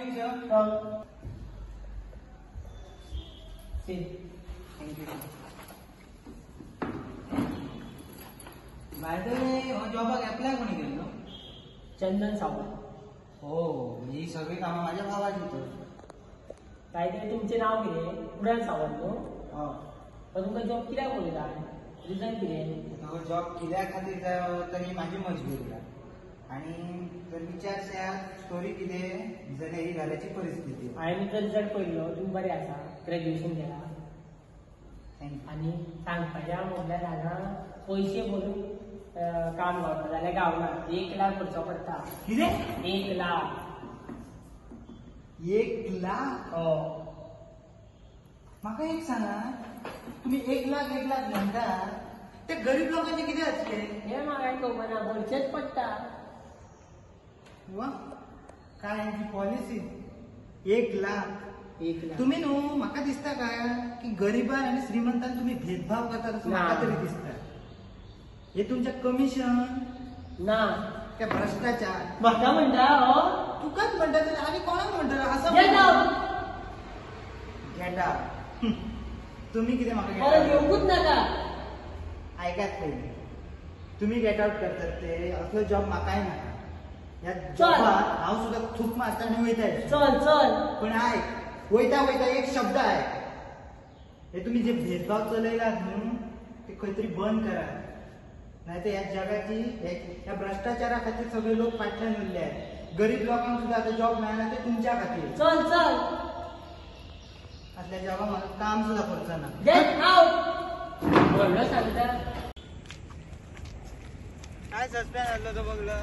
By the way जॉबाक apply कोणी केलो? चंदन सावंत. हो, ही सगळी कामं माझ्या भावाची तर. काहीतरी तुमचे नाव कितें? कुणाल सावंत न्हू? हो. पण तुमका जॉब कित्याक बोलला? रिझन कितें? तो जॉब कित्या खातीर जायो तरी माझी मजबुरी आहे. आणि जर विचारश्यात स्टोरी कितें जाल्यार ही घराची परिस्थिती. हांवें तुजो रिझल्ट पळयलो, तूं बरें आसा, ग्रॅज्युएशन केला. थँक्यू. आनी सांगपाचें म्हटल्यार हांगा पयशे भरून काम गावता जाल्यार गावना. 1 लाख भरचो पडटा. कितें? 1 लाख. 1 लाख? हो. म्हाका एक सांगा, तुम्ही 1 लाख म्हणता ते गरीब लोकांचे किती असते? हे म्हाका खबर ना, भरचेच पडटा. वा, काय यांची पॉलिसी? 1 लाख. 1 लाख. तुम्ही न्हू म्हाका दिसता काय की गरिबां आणि श्रीमंतांत तुम्ही भेदभाव करतात असं ना. म्हाका तरी दिसता. हे तुमच्या कमिशन ना. त्या भ्रष्टाचार म्हाका म्हणटा हो. तुकाच म्हणटा तरी आम्ही कोणाक म्हणटा असं Get out. Get out. तुम्ही किती म्हाका परत get out? येऊकूच नाका. ऐकात पहिले, तुम्ही गेट आउट करतात ते असलो जॉब म्हाकाय नाका. या चल. जॉबात हांव सुद्धा थूक मारताना वयताय. चल चल. पण ऐक, वयता वयता एक शब्द आहे, हे तुम्ही जे भेदभाव चलयलात न्हू ते खंय तरी बंद करा. नाहीतर या जगाची या भ्रष्टाचारा खातीर सगळे लोक फाटल्यान उरले आहेत. गरीब लोकांक सुद्धा आता जॉब मेळना ते तुमच्या खातीर. चल चल. असल्या जॉबाक म्हाका काम सुद्धा करचा ना. Get out. बोललो सांगता. काय सस्पेंड झालं तो बघलं?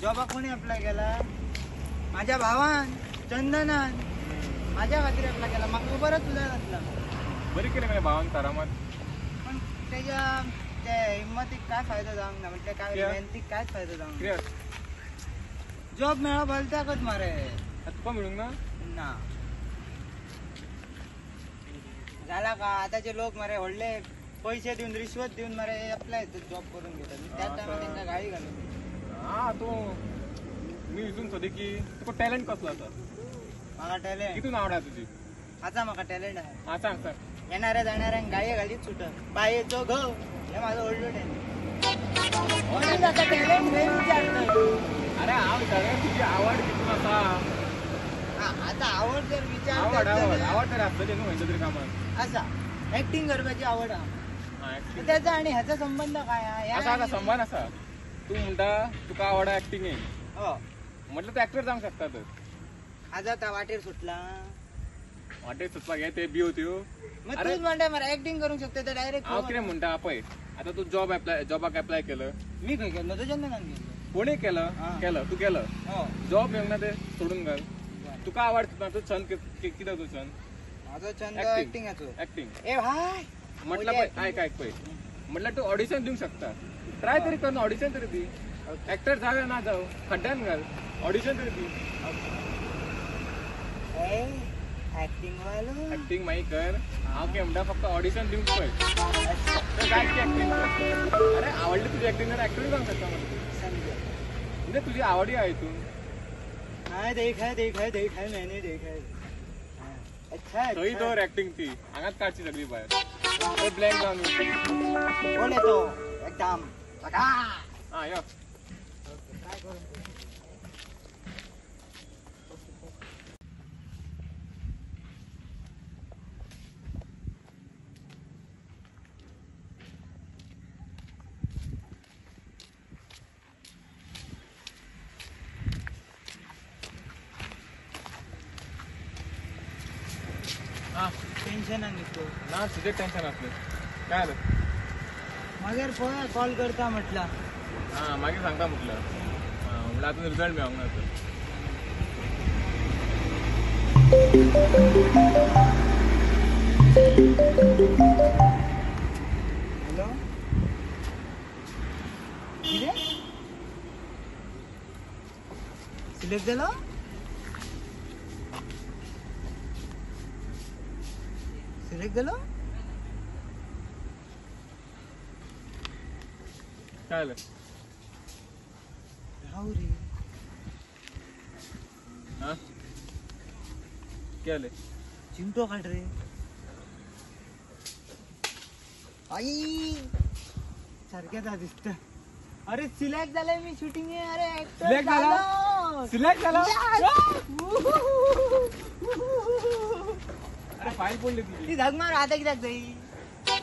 जॉबाक कोणी अप्लाय केला? माझ्या भावान चंदनान माझ्या खातीर अप्लाय केला. म्हाका खबरच सुद्धा नसला. बरी केली माझ्या भावान करामत. पण त्याच्या त्या हिंमतीक काय फायदा जावंक ना, म्हणजे काय कित्याक? मेहनतीक कायच फायदा जावंक ना. कित्याक? जॉब मेळप भलत्याकच मारे. तुका मिळूंक ना? ना झाला का? आताचे लोक मारे व्हडले पैसे देऊन रिश्वत देऊन मारे अप्लाय जॉब करून घेतात. त्या टायमार त्यांना गाळी घालून. हा तू मी विचारून सोदे की तुका टॅलेंट कसलो आसा? म्हाका टॅलेंट कितून आवड आहे तुझी? आता म्हाका टॅलेंट आहे. हा सांग सांग. येणाऱ्या जाणाऱ्यांक गाये घालीत सुटत. बायेचो घव हे माझं व्हडलो टॅलेंट. आता टॅलेंट नाही विचारतोय. अरे हांव विचारलें तुजी आवड कितून आसा? आता आवड जर आवड आवड विचार आवड तर आसतली न्हू खंयच्या तरी कामात. असा ऍक्टिंग करपाची आवड हा. हा, acting. त्याचा आणि ह्याचा संबंध काय हा? असा आता संबंध असा. तू म्हणता तुका आवड आहे ऍक्टिंगेक, हो, म्हटलं तू ऍक्टर जावंक शकता तर. आज आता वाटेर सुटला. वाटेर सुचपाक हे ते बियो त्यो. मग अरे तूच म्हणता मला ऍक्टिंग करू शकते तर डायरेक्ट. हांव कितें म्हणटा पळय, आता तू जॉबाक अप्लाय केलं. मी खंय केलो? तुझ्या नंगान गेलो. कोणी केलं? हा. केलं तू केलं. हो, जॉब येऊंक ना ते सोडून घाल. तुका आवडता तू छंद कितें तू छंद? माझा छंद Acting. ऍक्टिंगाचो. ऍक्टिंग. ए भाय म्हटलं पळय ऐक पळय, म्हटलं तू ऑडिशन दिवंक शकता. ट्राय तरी कर ना, ऑडिशन तरी दी. ऍक्टर जावे ना जाऊ, खड्ड्यान घाल, ऑडिशन तरी दी. ऍक्टिंग वालो. ऍक्टिंग माही कर. हांव कितें म्हणटा फक्त ऑडिशन दिवंक पळय. तर जाय ती ऍक्टिंग कर. अरे आवडली तुझी ऍक्टिंग तर ऍक्टर जावंक शकता म्हणजे तुझी आवडी आहे हितून. हाँ देखा मैंने देखा है. अच्छा थंय तर ऍक्टिंग ती हांगाच काडची सगळी भायर. ब्लँक जावन बोले तो एकदम लगा. हा यो. काय करू? हा टेन्शन निघतो ना, तुझे टेन्शन असलं काय आलं? मागेर पळय कॉल करता म्हटला. हा मागीर सांगता म्हटलं. म्हणलं अजून रिझल्ट मेळोंक ना तर. हॅलो कितें सिलेक्ट झालो? सिलेक्ट झालो? काय आलं? राहू रे. हा केले चिमटो काढ रे आई सारख्याच दिसत अरे सिलेक्ट झालंय मी शूटिंग अरे actor Select झाला? झालो. सिलेक्ट झाला Yes! अरे फाईल पडली तुझी ती धग मार आता कित्याक जाई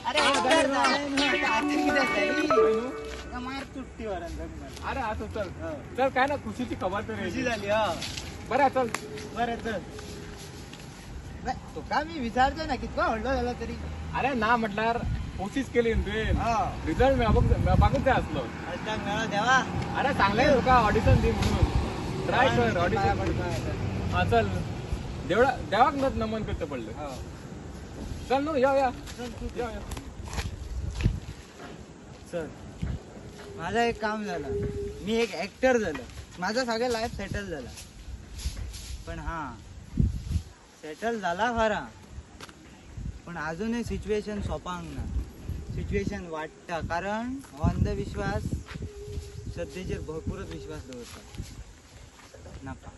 अरे हा, actor झालं ना. झालंय मी, आता कित्याक जाई अरे का मार तुटती वरण धग मार असं चल चल काय ना खुशीची खबर तर खुशी यायची. झाली हा बरं चल बरं चल तुका मी विचारतोय ना कितका हळलो झाला तरी अरे ना म्हटल्यार कोशिश केली तुवें हा रिझल्ट मेळपाकूच जाय आसलो आज मेळो देवा अरे सांगले तुका ऑडिशन दी म्हणून ट्राय कर ऑडिशन हा चल देवाक नमन करता पडलं चल न्हू या या या या. चल माझं एक काम झालं मी एक ऍक्टर झालो माझं सगळं लाईफ सेटल झालं पण हा सेटल झाला खरा पण अजूनही सिच्युएशन सोपांक ना सिच्युएशन वाटता कारण हो अंधविश्वास सध्याचेर भरपूरच विश्वास दवरता नाका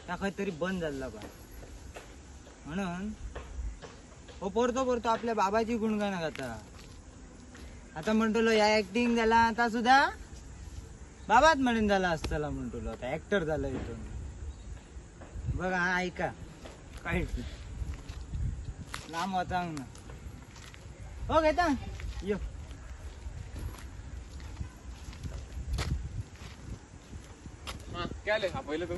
त्या खंय तरी बंद जाल्ला बा म्हणून हो परतो परतो आपल्या बाबाची गुणगाणा गाता आता म्हणटलो या ऍक्टिंग झाला आता सुद्धा बाबाच म्हणून झाला असताला म्हणटलो आता ऍक्टर झाला इथून बघा हा ऐका काय लांब होता ना हो घेता यो हा केले हा पहिलं तू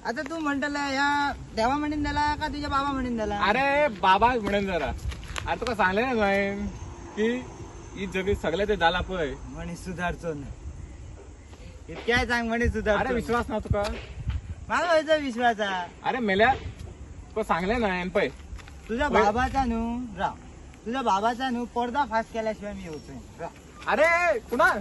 आता तू म्हणटला या देवा म्हणून झाला का तुझ्या बाबा म्हणून झाला अरे बाबा म्हणून जरा अरे तुका सांगले ना हांवें की ही जगी सगळे ते जाला पळय म्हणी सुधारचो ना इतक्याय सांग म्हणी अरे सुधारचो विश्वास ना तुका मला व्हायचा विश्वास हा अरे मेल्या तुका सांगले ना हांवें पळय तुझ्या होय. बाबाचा न्हू राव तुझ्या बाबाचा न्हू पडदा फास्ट केल्याशिवाय मी येवचोय राव अरे कुणाल